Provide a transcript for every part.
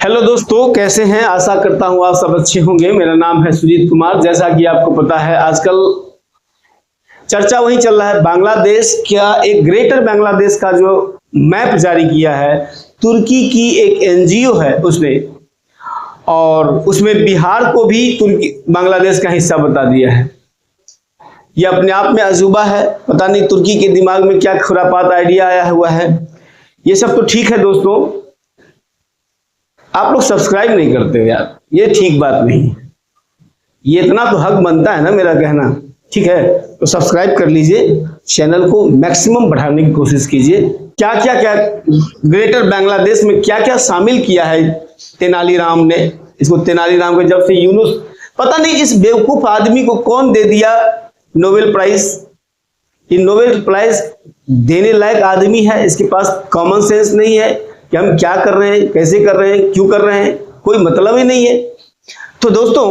Hello दोस्तों, कैसे हैं? आशा करता हूं आप सब अच्छे होंगे। मेरा नाम है सुजीत कुमार। जैसा कि आपको पता है, आजकल चर्चा वही चल रहा है। बांग्लादेश क्या एक ग्रेटर बांग्लादेश का जो मैप जारी किया है, तुर्की की एक एनजीओ है उसने, और उसमें बिहार को भी तुर्की बांग्लादेश का हिस्सा बता दिया है। यह अपने आप में अजूबा है। पता नहीं तुर्की के दिमाग में क्या खुरापात आइडिया आया हुआ है। ये सब तो ठीक है दोस्तों, आप लोग सब्सक्राइब नहीं करते यार, ये ठीक बात नहीं है। ये इतना तो हक बनता है ना मेरा कहना, ठीक है? तो सब्सक्राइब कर लीजिए, चैनल को मैक्सिमम बढ़ाने की कोशिश कीजिए। क्या ग्रेटर बांग्लादेश में क्या क्या शामिल किया है तेनालीराम ने। इसको तेनालीराम को जब से यूनुस, पता नहीं इस बेवकूफ आदमी को कौन दे दिया नोबेल प्राइज। ये नोबेल प्राइज देने लायक आदमी है, इसके पास कॉमन सेंस नहीं है कि हम क्या कर रहे हैं, कैसे कर रहे हैं, क्यों कर रहे हैं, कोई मतलब ही नहीं है। तो दोस्तों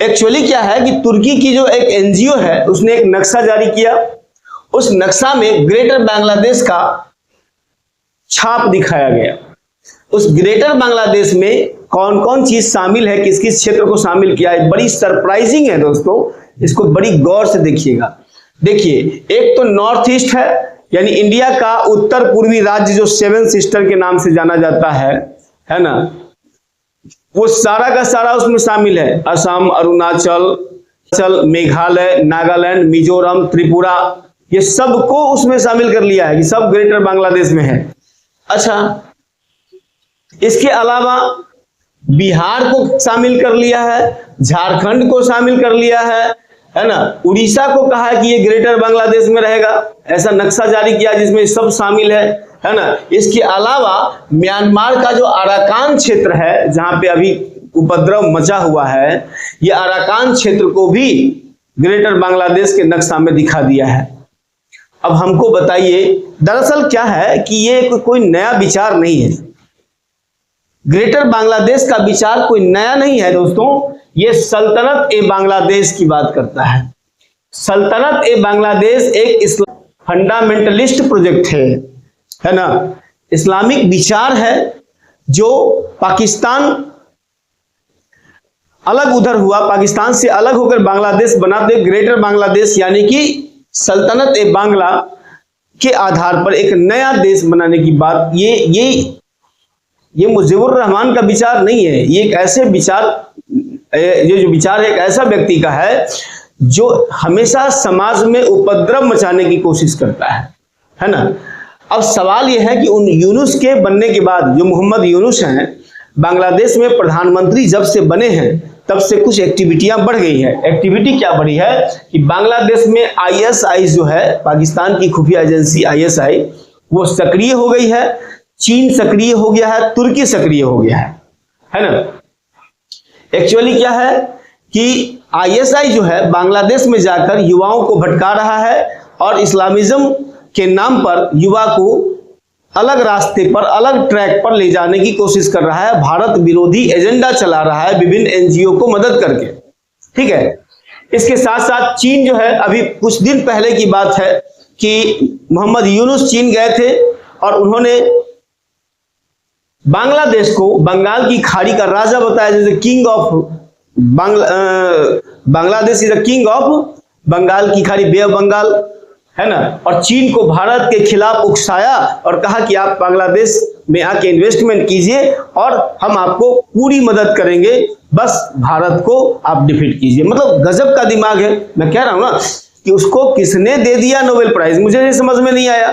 एक्चुअली क्या है कि तुर्की की जो एक एनजीओ है उसने एक नक्शा जारी किया। उस नक्शा में ग्रेटर बांग्लादेश का छाप दिखाया गया। उस ग्रेटर बांग्लादेश में कौन कौन चीज शामिल है, किस किस क्षेत्र को शामिल किया है, बड़ी सरप्राइजिंग है दोस्तों। इसको बड़ी गौर से देखिएगा। देखिए, एक तो नॉर्थ ईस्ट है, यानी इंडिया का उत्तर पूर्वी राज्य जो सेवन सिस्टर के नाम से जाना जाता है ना, वो सारा का सारा उसमें शामिल है। असम, अरुणाचल, मेघालय, नागालैंड, मिजोरम, त्रिपुरा, ये सबको उसमें शामिल कर लिया है कि सब ग्रेटर बांग्लादेश में है। अच्छा, इसके अलावा बिहार को शामिल कर लिया है, झारखंड को शामिल कर लिया है ना, उड़ीसा को कहा है कि ये ग्रेटर बांग्लादेश में रहेगा। ऐसा नक्शा जारी किया जिसमें सब शामिल है ना। इसके अलावा म्यांमार का जो अराकान क्षेत्र है, जहां पे अभी उपद्रव मचा हुआ है, ये अराकान क्षेत्र को भी ग्रेटर बांग्लादेश के नक्शा में दिखा दिया है। अब हमको बताइए, दरअसल क्या है कि ये कोई नया विचार नहीं है। ग्रेटर बांग्लादेश का विचार कोई नया नहीं है दोस्तों। ये सल्तनत ए बांग्लादेश की बात करता है। सल्तनत ए बांग्लादेश एक फंडामेंटलिस्ट प्रोजेक्ट है ना, इस्लामिक विचार है जो पाकिस्तान अलग उधर हुआ, पाकिस्तान से अलग होकर बांग्लादेश बनाते ग्रेटर बांग्लादेश, यानी कि सल्तनत ए बांग्ला के आधार पर एक नया देश बनाने की बात। ये मुजीबुर रहमान का विचार नहीं है। ये एक ऐसे विचार, ये जो विचार एक ऐसा व्यक्ति का है जो हमेशा समाज में उपद्रव मचाने की कोशिश करता है ना। अब सवाल यह है कि उन यूनुस के बनने के बाद, जो मोहम्मद यूनुस हैं, बांग्लादेश में प्रधानमंत्री जब से बने हैं तब से कुछ एक्टिविटियां बढ़ गई है। एक्टिविटी क्या बढ़ी है कि बांग्लादेश में आईएसआई जो है, पाकिस्तान की खुफिया एजेंसी आईएसआई, वो सक्रिय हो गई है। चीन सक्रिय हो गया है, तुर्की सक्रिय हो गया है ना। एक्चुअली क्या है कि आईएसआई जो है बांग्लादेश में जाकर युवाओं को भटका रहा है और इस्लामिज्म के नाम पर युवा को अलग रास्ते पर, अलग ट्रैक पर ले जाने की कोशिश कर रहा है। भारत विरोधी एजेंडा चला रहा है विभिन्न एनजीओ को मदद करके, ठीक है। इसके साथ साथ चीन जो है, अभी कुछ दिन पहले की बात है कि मोहम्मद यूनुस चीन गए थे और उन्होंने बांग्लादेश को बंगाल की खाड़ी का राजा बताया, जैसे king of Bangladesh is the king of Bengal की खाड़ी, बे ऑफ बंगाल, है ना। और चीन को भारत के खिलाफ उकसाया और कहा कि आप बांग्लादेश में आके इन्वेस्टमेंट कीजिए और हम आपको पूरी मदद करेंगे, बस भारत को आप डिफीट कीजिए। मतलब गजब का दिमाग है। मैं कह रहा हूं ना कि उसको किसने दे दिया नोबेल प्राइज, मुझे ये समझ में नहीं आया।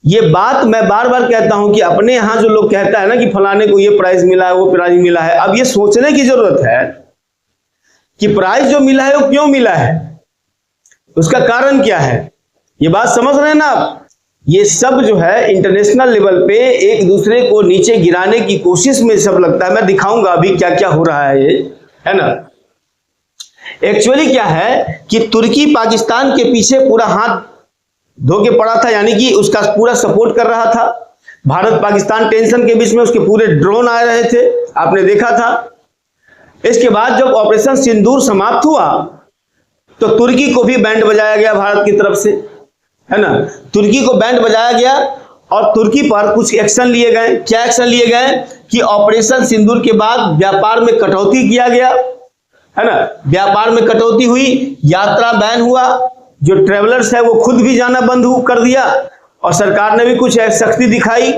ये बात मैं बार बार कहता हूं कि अपने यहां जो लोग कहता है ना कि फलाने को ये प्राइज मिला है, वो प्राइज मिला है, अब ये सोचने की जरूरत है कि प्राइज जो मिला है वो क्यों मिला है, उसका कारण क्या है। ये बात समझ रहे हैं ना आप? ये सब जो है इंटरनेशनल लेवल पे एक दूसरे को नीचे गिराने की कोशिश में सब लगता है। मैं दिखाऊंगा अभी क्या क्या हो रहा है ये, है ना। एक्चुअली क्या है कि तुर्की पाकिस्तान के पीछे पूरा हाथ धो के पड़ा था, यानी कि उसका पूरा सपोर्ट कर रहा था। भारत पाकिस्तान टेंशन के बीच में उसके पूरे ड्रोन आ रहे थे, आपने देखा था। इसके बाद जब ऑपरेशन सिंदूर समाप्त हुआ तो तुर्की को भी बैंड बजाया गया भारत की तरफ से, है ना। तुर्की को बैंड बजाया गया और तुर्की पर कुछ एक्शन लिए गए। क्या एक्शन लिए गए कि ऑपरेशन सिंदूर के बाद व्यापार में कटौती किया गया, है ना, व्यापार में कटौती हुई, यात्रा बैन हुआ, जो ट्रेवलर्स है वो खुद भी जाना बंद कर दिया और सरकार ने भी कुछ सख्ती दिखाई।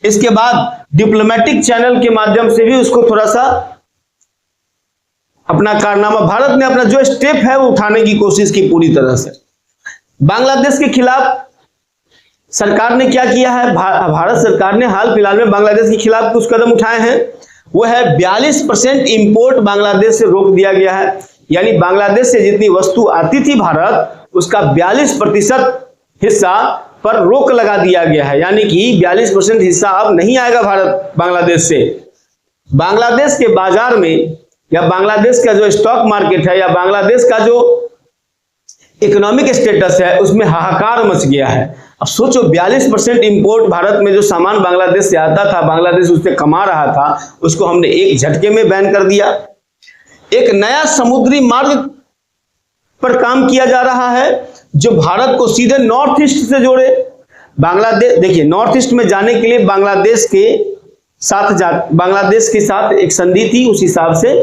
इसके बाद डिप्लोमेटिक चैनल के माध्यम से भी उसको थोड़ा सा अपना कारनामा, भारत ने अपना जो स्टेप है वो उठाने की कोशिश की पूरी तरह से। बांग्लादेश के खिलाफ सरकार ने क्या किया है, भारत सरकार ने हाल फिलहाल में बांग्लादेश के खिलाफ कुछ कदम उठाए हैं। वो है 42% इंपोर्ट बांग्लादेश से रोक दिया गया है, यानी बांग्लादेश से जितनी वस्तु आती थी भारत, उसका 42% हिस्सा पर रोक लगा दिया गया है, यानी कि 42% हिस्सा अब नहीं आएगा भारत बांग्लादेश से। बांग्लादेश के बाजार में या बांग्लादेश का जो स्टॉक मार्केट है या बांग्लादेश का जो इकोनॉमिक स्टेटस है उसमें हाहाकार मच गया है। अब सोचो 42% इंपोर्ट भारत में जो सामान बांग्लादेश से आता था, बांग्लादेश उससे कमा रहा था, उसको हमने एक झटके में बैन कर दिया। एक नया समुद्री मार्ग पर काम किया जा रहा है जो भारत को सीधे नॉर्थ ईस्ट से जोड़े। बांग्लादेश, देखिए, नॉर्थ ईस्ट में जाने के लिए बांग्लादेश के साथ एक संधि थी, उस हिसाब से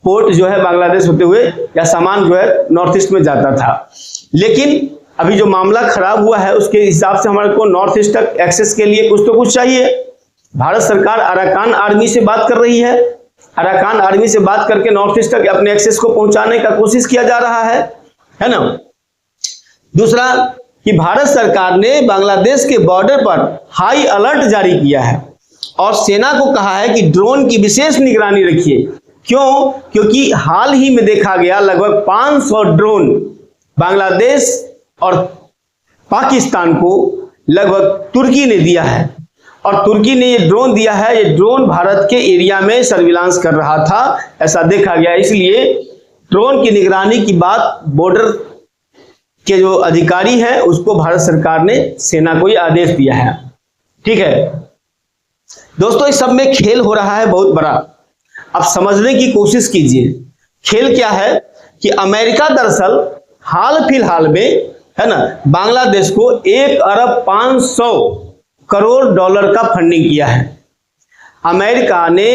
पोर्ट जो है बांग्लादेश होते हुए या सामान जो है नॉर्थ ईस्ट में जाता था। लेकिन अभी जो मामला खराब हुआ है उसके हिसाब से हमारे को नॉर्थ ईस्ट तक एक्सेस के लिए कुछ तो कुछ चाहिए। भारत सरकार अराकान आर्मी से बात कर रही है, अराकान आर्मी से बात करके नॉर्थ ईस्ट तक अपने एक्सेस को पहुंचाने का कोशिश किया जा रहा है ना। दूसरा कि भारत सरकार ने बांग्लादेश के बॉर्डर पर हाई अलर्ट जारी किया है और सेना को कहा है कि ड्रोन की विशेष निगरानी रखिए। क्यों? क्योंकि हाल ही में देखा गया लगभग 500 ड्रोन बांग्लादेश और पाकिस्तान को लगभग तुर्की ने दिया है और तुर्की ने ये ड्रोन दिया है, ये ड्रोन भारत के एरिया में सर्विलांस कर रहा था, ऐसा देखा गया। इसलिए ड्रोन की निगरानी की बात बॉर्डर के जो अधिकारी हैं उसको भारत सरकार ने सेना को ये आदेश दिया है। ठीक है दोस्तों, इस सब में खेल हो रहा है बहुत बड़ा। अब समझने की कोशिश कीजिए खेल क्या है कि अमेरिका दरअसल हाल फिलहाल में, है ना, बांग्लादेश को 1,500 करोड़ डॉलर का फंडिंग किया है। अमेरिका ने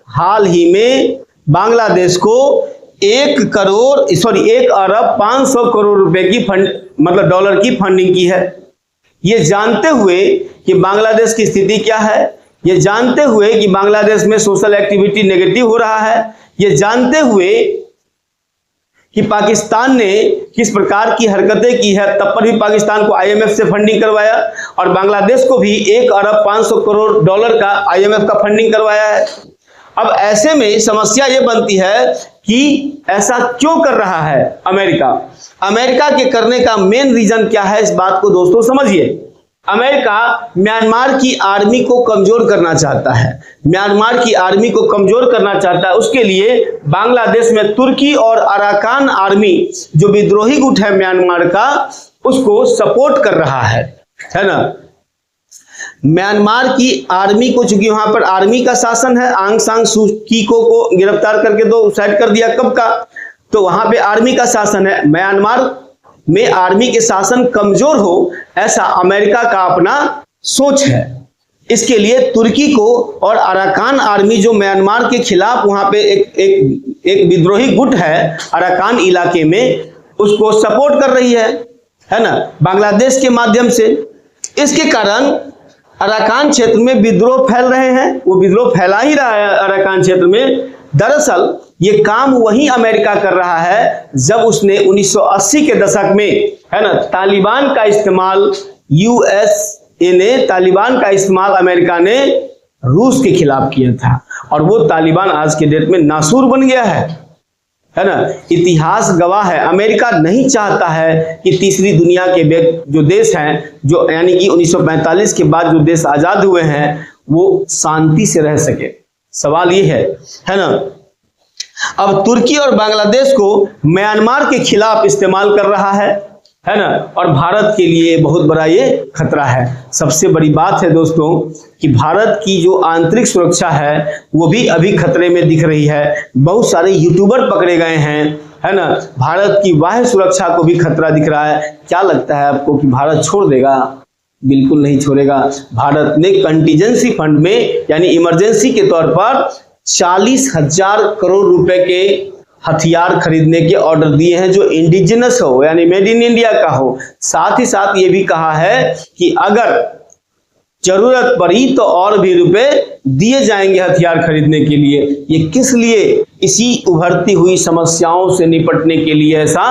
हाल ही में बांग्लादेश को 1,500 करोड़ रुपए की मतलब डॉलर की फंडिंग की है। ये जानते हुए कि बांग्लादेश की स्थिति क्या है, ये जानते हुए कि बांग्लादेश में सोशल एक्टिविटी नेगेटिव हो रहा है, ये जानते हुए कि पाकिस्तान ने किस प्रकार की हरकतें की है, तब पर भी पाकिस्तान को आईएमएफ से फंडिंग करवाया और बांग्लादेश को भी 1,500 करोड़ डॉलर का आईएमएफ का फंडिंग करवाया है। अब ऐसे में समस्या ये बनती है कि ऐसा क्यों कर रहा है अमेरिका। अमेरिका के करने का मेन रीजन क्या है, इस बात को दोस्तों समझिए। अमेरिका म्यांमार की आर्मी को कमजोर करना चाहता है, म्यांमार की आर्मी को कमजोर करना चाहता है। उसके लिए बांग्लादेश में तुर्की और अराकान आर्मी जो विद्रोही गुट है म्यांमार का, उसको सपोर्ट कर रहा है ना। म्यांमार की आर्मी को, चूंकि वहां पर आर्मी का शासन है, आंग सान सू की को गिरफ्तार करके तो साइड कर दिया कब का, तो वहां पे आर्मी का शासन है। म्यांमार में आर्मी के शासन कमजोर हो, ऐसा अमेरिका का अपना सोच है। इसके लिए तुर्की को और अराकान आर्मी जो म्यांमार के खिलाफ वहां पे एक विद्रोही गुट है अराकान इलाके में, उसको सपोर्ट कर रही है ना, बांग्लादेश के माध्यम से। इसके कारण अराकान क्षेत्र में विद्रोह फैल रहे हैं, वो विद्रोह फैला ही रहा है अराकान क्षेत्र में। दरअसल ये काम वही अमेरिका कर रहा है जब उसने 1980 के दशक में, है ना, तालिबान का इस्तेमाल, यूएसए ने तालिबान का इस्तेमाल अमेरिका ने रूस के खिलाफ किया था और वो तालिबान आज के डेट में नासूर बन गया है ना। इतिहास गवाह है, अमेरिका नहीं चाहता है कि तीसरी दुनिया के जो देश हैं, जो यानी कि 1945 के बाद जो देश आजाद हुए हैं, वो शांति से रह सके। सवाल ये है ना। अब तुर्की और बांग्लादेश को म्यांमार के खिलाफ इस्तेमाल कर रहा है ना, और भारत के लिए बहुत बड़ा ये खतरा है। सबसे बड़ी बात है दोस्तों कि भारत की जो आंतरिक सुरक्षा है वो भी अभी खतरे में दिख रही है। बहुत सारे यूट्यूबर पकड़े गए हैं, है ना। भारत की बाह्य सुरक्षा को भी खतरा दिख रहा है। क्या लगता है आपको कि भारत छोड़ देगा? बिल्कुल नहीं छोड़ेगा। भारत ने कंटीजेंसी फंड में यानी इमरजेंसी के तौर पर 40,000 करोड़ रुपए के हथियार खरीदने के ऑर्डर दिए हैं जो इंडिजिनस हो यानी मेड इन इंडिया का हो। साथ ही साथ ये भी कहा है कि अगर जरूरत पड़ी तो और भी रुपए दिए जाएंगे हथियार खरीदने के लिए। ये किस लिए? इसी उभरती हुई समस्याओं से निपटने के लिए ऐसा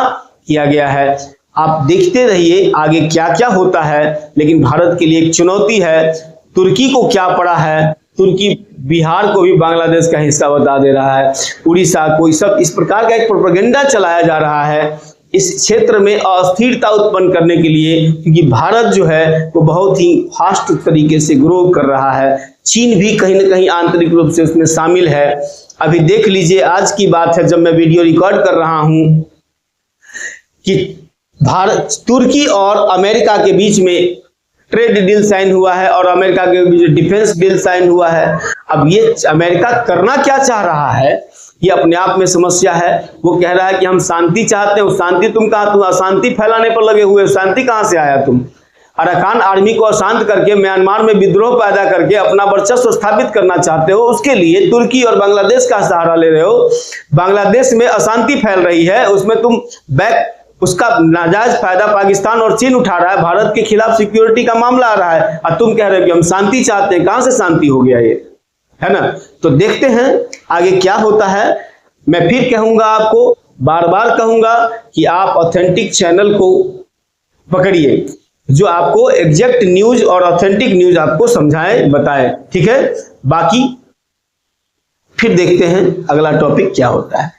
किया गया है। आप देखते रहिए आगे क्या क्या होता है। लेकिन भारत के लिए एक चुनौती है। तुर्की को क्या पड़ा है? तुर्की बिहार को भी बांग्लादेश का हिस्सा बता दे रहा है, उड़ीसा को, सब इस प्रकार का एक प्रोपेगेंडा चलाया जा रहा है इस क्षेत्र में अस्थिरता उत्पन्न करने के लिए, क्योंकि भारत जो है वो बहुत ही फास्ट तरीके से ग्रो कर रहा है। चीन भी कहीं ना कहीं आंतरिक रूप से उसमें शामिल है। अभी देख लीजिए, आज की बात है जब मैं वीडियो रिकॉर्ड कर रहा हूं कि भारत, तुर्की और अमेरिका के बीच में ट्रेड डील साइन हुआ है और अमेरिका के बीच डिफेंस डील साइन हुआ है। अब ये अमेरिका करना क्या चाह रहा है ये अपने आप में समस्या है। वो कह रहा है कि हम शांति चाहते हैं। शांति तुम कहां, तुम अशांति फैलाने पर लगे हुए, शांति कहां से आया? तुम अराकान आर्मी को अशांत करके म्यांमार में विद्रोह पैदा करके अपना वर्चस्व स्थापित करना चाहते हो। उसके लिए तुर्की और बांग्लादेश का सहारा ले रहे हो। बांग्लादेश में अशांति फैल रही है, उसमें तुम उसका नाजायज फायदा पाकिस्तान और चीन उठा रहा है। भारत के खिलाफ सिक्योरिटी का मामला आ रहा है और तुम कह रहे हो कि हम शांति चाहते हैं। कहां से शांति हो गया ये, है ना? तो देखते हैं आगे क्या होता है। मैं फिर कहूंगा, आपको बार बार कहूंगा कि आप ऑथेंटिक चैनल को पकड़िए जो आपको एग्जैक्ट न्यूज और ऑथेंटिक न्यूज आपको समझाए, बताए, ठीक है? बाकी फिर देखते हैं अगला टॉपिक क्या होता है।